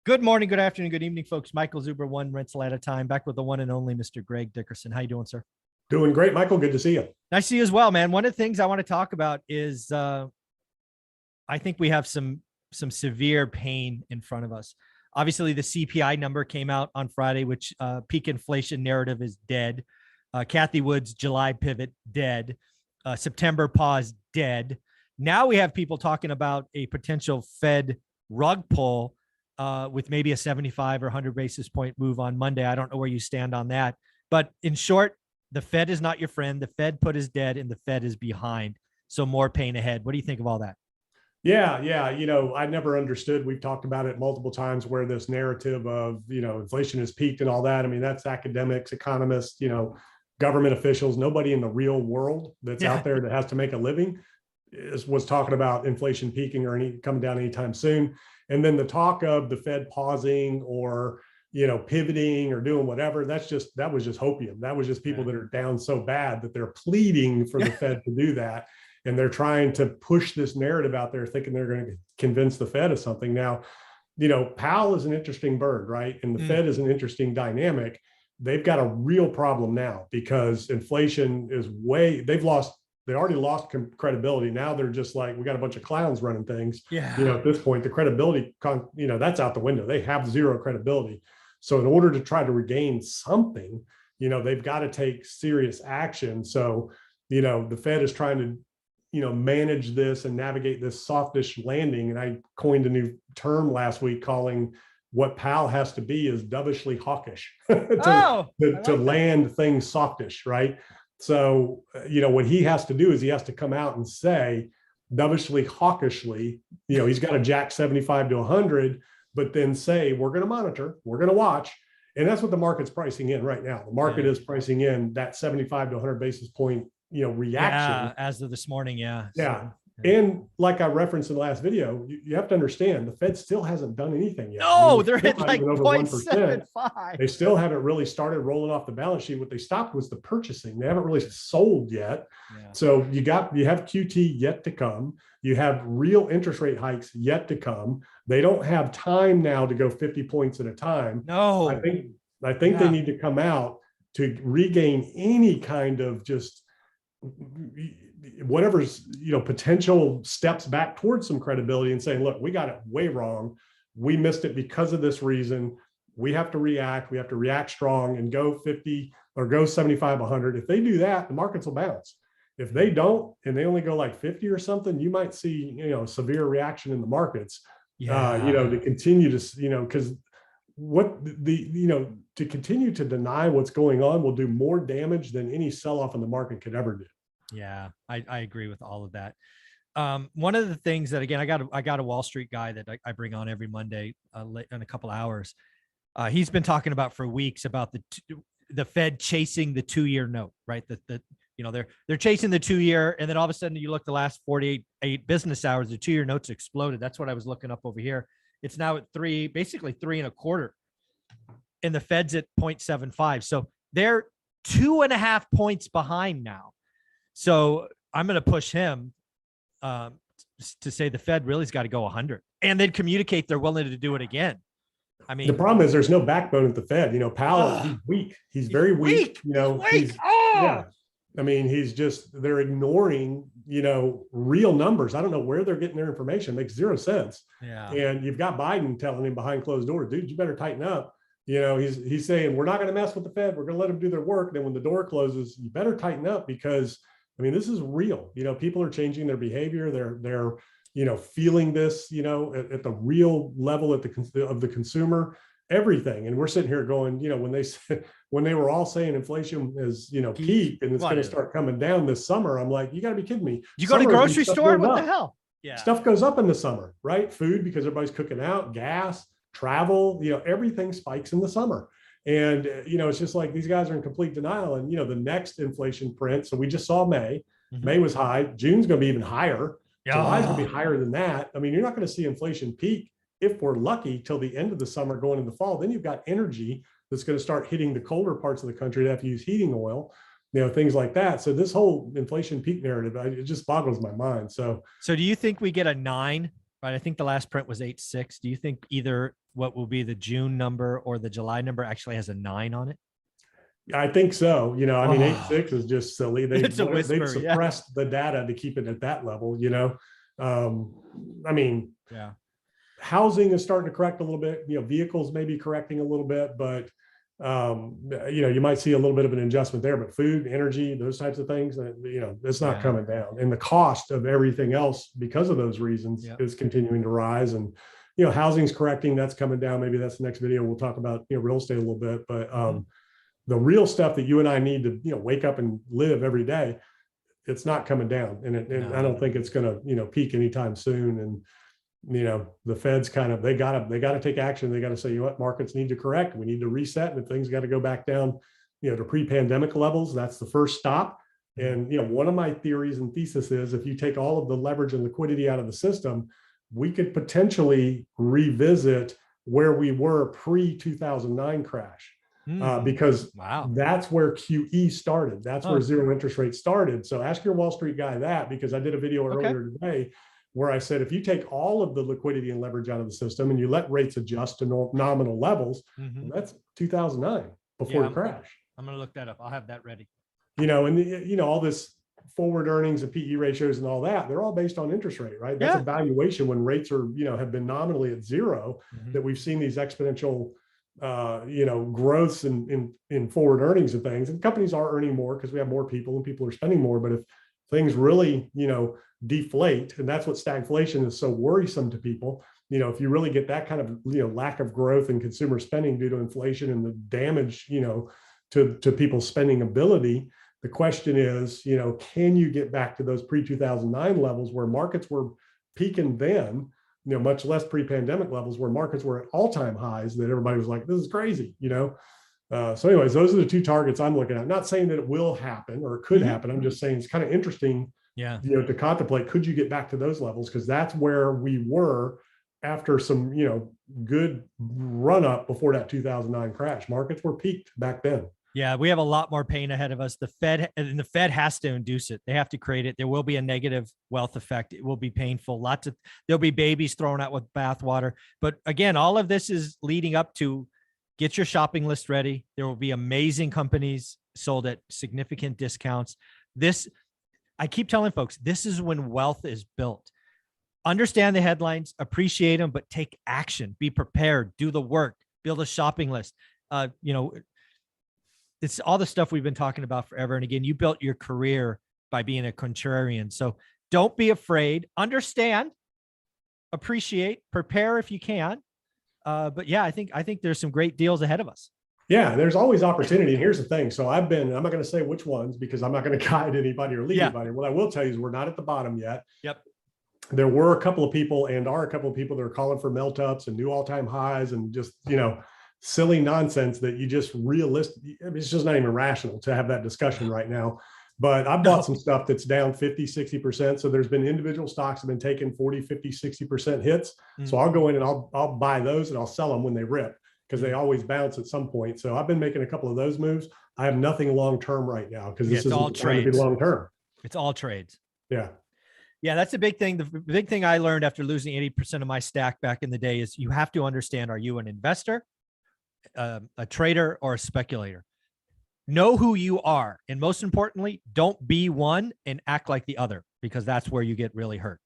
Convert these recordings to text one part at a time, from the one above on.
Good morning, good afternoon, good evening, folks. Michael Zuber, one rental at a time, back with the one and only Mr. Greg Dickerson. How you doing, sir? Doing great, Michael. Good to see you. Nice to see you as well, man. One of the things I want to talk about is I think we have some severe pain in front of us. Obviously, the CPI number came out on Friday, which peak inflation narrative is dead. Kathy Wood's July pivot dead. September pause dead. Now we have people talking about a potential Fed rug pull with maybe a 75 or 100 basis point move on Monday. I don't know where you stand on that. But in short, the Fed is not your friend. The Fed put is dead and the Fed is behind. So more pain ahead. What do you think of all that? Yeah. I never understood. We've talked about it multiple times where this narrative of, inflation has peaked and all that. I mean, that's academics, economists, government officials, nobody in the real world that's out there that has to make a living was talking about inflation peaking or coming down anytime soon. And then the talk of the Fed pausing or, pivoting or doing whatever, that was just hopium. That was just people that are down so bad that they're pleading for the Fed to do that. And they're trying to push this narrative out there thinking they're going to convince the Fed of something. Now, Powell is an interesting bird, right? And the Fed is an interesting dynamic. They've got a real problem now because inflation is they already lost credibility. Now they're just like, we got a bunch of clowns running things. Yeah. At this point, the credibility, that's out the window. They have zero credibility. So in order to try to regain something, they've got to take serious action. So, the Fed is trying to, manage this and navigate this softish landing. And I coined a new term last week calling what Powell has to be is dovishly hawkish to land things softish, right? So, what he has to do is he has to come out and say dovishly hawkishly, he's got to jack 75 to 100, but then say, we're going to monitor, we're going to watch. And that's what the market's pricing in right now. The market is pricing in that 75 to 100 basis point, reaction. As of this morning. Yeah. And like I referenced in the last video, you have to understand the Fed still hasn't done anything yet. No, they're at like 0.75. They still haven't really started rolling off the balance sheet. What they stopped was the purchasing. They haven't really sold yet. Yeah. So you have QT yet to come. You have real interest rate hikes yet to come. They don't have time now to go 50 points at a time. No, I think they need to come out to regain any kind of just whatever's potential steps back towards some credibility and saying, look, we got it way wrong, we missed it because of this reason, we have to react strong and go 50 or go 75 100. If they do that, the markets will bounce. If they don't and they only go like 50 or something, you might see severe reaction in the markets. To continue to because to continue to deny what's going on will do more damage than any sell-off in the market could ever do. Yeah, I agree with all of that. One of the things that, again, I got a Wall Street guy that I bring on every Monday in a couple hours. He's been talking about for weeks about the Fed chasing the 2-year note, right? They're chasing the 2-year, and then all of a sudden you look the last 48 business hours, the 2-year notes exploded. That's what I was looking up over here. It's now at basically 3.25, and the Fed's at 0.75. So they're 2.5 points behind now. So I'm going to push him to say the Fed really's got to go 100 and then communicate they're willing to do it again. I mean, the problem is there's no backbone at the Fed. Powell, he's weak. He's very weak. I mean, they're ignoring, real numbers. I don't know where they're getting their information. It makes zero sense. Yeah. And you've got Biden telling him behind closed doors, dude, you better tighten up. He's saying, we're not going to mess with the Fed. We're going to let them do their work. Then when the door closes, you better tighten up because, this is real. People are changing their behavior. They're feeling this, at the real level of the consumer, everything. And we're sitting here going, when they were all saying inflation is, peak and it's going to start coming down this summer, I'm like, you got to be kidding me. You go to the grocery store? What the hell? Yeah. Stuff goes up in the summer, right? Food, because everybody's cooking out, gas, travel, everything spikes in the summer. And, it's just like these guys are in complete denial. And, the next inflation print. So we just saw May. Mm-hmm. May was high. June's going to be even higher. Yeah. July's going to be higher than that. I mean, you're not going to see inflation peak if we're lucky till the end of the summer going into the fall. Then you've got energy that's going to start hitting the colder parts of the country that have to use heating oil, things like that. So this whole inflation peak narrative, it just boggles my mind. So do you think we get a 9 Right. I think the last print was 8.6. Do you think either what will be the June number or the July number actually has a 9 on it? I think so. I mean, eight Oh, six is just silly. it's a They've whisper. Yeah. suppressed the data to keep it at that level. I mean, Yeah. housing is starting to correct a little bit. Vehicles may be correcting a little bit, but you might see a little bit of an adjustment there. But food, energy, those types of things, it's not coming down. And the cost of everything else, because of those reasons, is continuing to rise. And housing's correcting. That's coming down. Maybe that's the next video. We'll talk about real estate a little bit, but the real stuff that you and I need to wake up and live every day, it's not coming down, and I don't think it's going to peak anytime soon. And the Fed's they got to take action. They got to say, what, markets need to correct. We need to reset, and things got to go back down to pre-pandemic levels. That's the first stop. And one of my theories and thesis is, if you take all of the leverage and liquidity out of the system, we could potentially revisit where we were pre-2009 crash. Because that's where QE started. That's where zero interest rates started. So ask your Wall Street guy that, because I did a video earlier today where I said, if you take all of the liquidity and leverage out of the system and you let rates adjust to nominal levels, that's 2009 before the crash. I'm going to look that up. I'll have that ready. And all this forward earnings and PE ratios and all that, they're all based on interest rate, right? That's a valuation when rates are, have been nominally at zero, that we've seen these exponential growths in forward earnings and things. And companies are earning more because we have more people and people are spending more. But if things really, deflate, and that's what stagflation is so worrisome to people, if you really get that kind of, lack of growth in consumer spending due to inflation and the damage, to people's spending ability, the question is, can you get back to those pre-2009 levels where markets were peaking then, much less pre-pandemic levels, where markets were at all-time highs, that everybody was like, this is crazy, So anyways, those are the two targets I'm looking at. Not saying that it will happen or it could happen. I'm just saying it's kind of interesting, to contemplate, could you get back to those levels? Because that's where we were after some, good run up before that 2009 crash. Markets were peaked back then. Yeah, we have a lot more pain ahead of us. The Fed has to induce it. They have to create it. There will be a negative wealth effect. It will be painful. There'll be babies thrown out with bathwater. But again, all of this is leading up to get your shopping list ready. There will be amazing companies sold at significant discounts. I keep telling folks, this is when wealth is built. Understand the headlines, appreciate them, but take action. Be prepared. Do the work. Build a shopping list. It's all the stuff we've been talking about forever. And again, you built your career by being a contrarian. So don't be afraid. Understand, appreciate, prepare if you can. But yeah, I think there's some great deals ahead of us. Yeah, there's always opportunity. And here's the thing. So I'm not going to say which ones, because I'm not going to guide anybody or lead anybody. What I will tell you is we're not at the bottom yet. Yep. There were a couple of people that are calling for melt ups and new all-time highs and just, silly nonsense that you just it's just not even rational to have that discussion right now. But I bought some stuff that's down 50, 60%. So there's been individual stocks have been taking 40, 50, 60% hits. So I'll go in and I'll buy those and I'll sell them when they rip, because they always bounce at some point. So I've been making a couple of those moves. I have nothing long-term right now, because this is all trades. Long-term. It's all trades. Yeah. Yeah, that's a big thing. The big thing I learned after losing 80% of my stack back in the day is you have to understand, are you an investor, a trader, or a speculator? Know who you are. And most importantly, don't be one and act like the other, because that's where you get really hurt.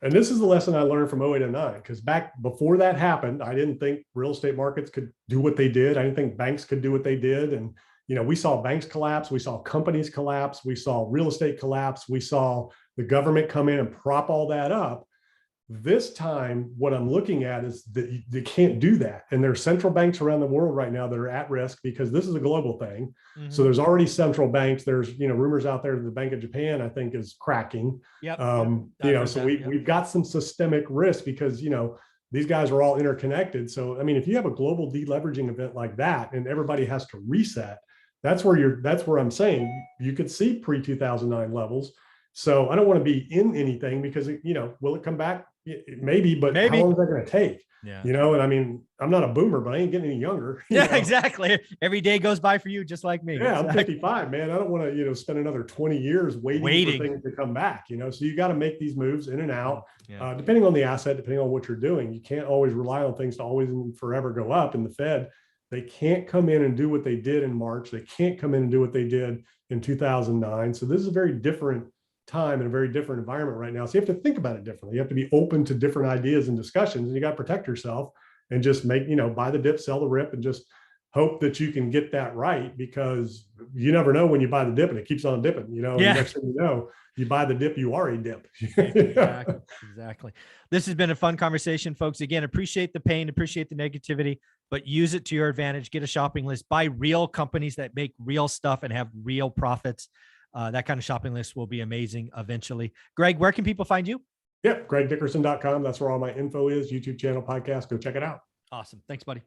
And this is the lesson I learned from 08 and 09, because back before that happened, I didn't think real estate markets could do what they did. I didn't think banks could do what they did. And, we saw banks collapse. We saw companies collapse. We saw real estate collapse. We saw the government come in and prop all that up. This time, what I'm looking at is that they can't do that. And there are central banks around the world right now that are at risk, because this is a global thing. So there's already central banks. There's, rumors out there that the Bank of Japan, I think, is cracking. So we've got some systemic risk, because, these guys are all interconnected. So, I mean, if you have a global deleveraging event like that and everybody has to reset, that's where I'm saying you could see pre-2009 levels. So I don't want to be in anything, because, will it come back? Maybe, but Maybe. how long is that going to take? Yeah. You know, and I mean, I'm not a boomer, but I ain't getting any younger. Yeah, know? exactly. Every day goes by for you, just like me. Yeah, exactly. I'm 55, man. I don't want to, spend another 20 years waiting for things to come back, So you got to make these moves in and out, depending on the asset, depending on what you're doing. You can't always rely on things to always and forever go up. And the Fed, they can't come in and do what they did in March. They can't come in and do what they did in 2009. So this is a very different time and a very different environment right now. So you have to think about it differently. You have to be open to different ideas and discussions, and you got to protect yourself and just make, buy the dip, sell the rip, and just hope that you can get that right, because you never know when you buy the dip and it keeps on dipping, and next thing you know, you buy the dip, you are a dip. Exactly. This has been a fun conversation, folks. Again, appreciate the pain, appreciate the negativity, but use it to your advantage. Get a shopping list, buy real companies that make real stuff and have real profits. That kind of shopping list will be amazing eventually. Greg, where can people find you? Yep. GregDickerson.com. That's where all my info is. YouTube channel, podcast. Go check it out. Awesome. Thanks, buddy.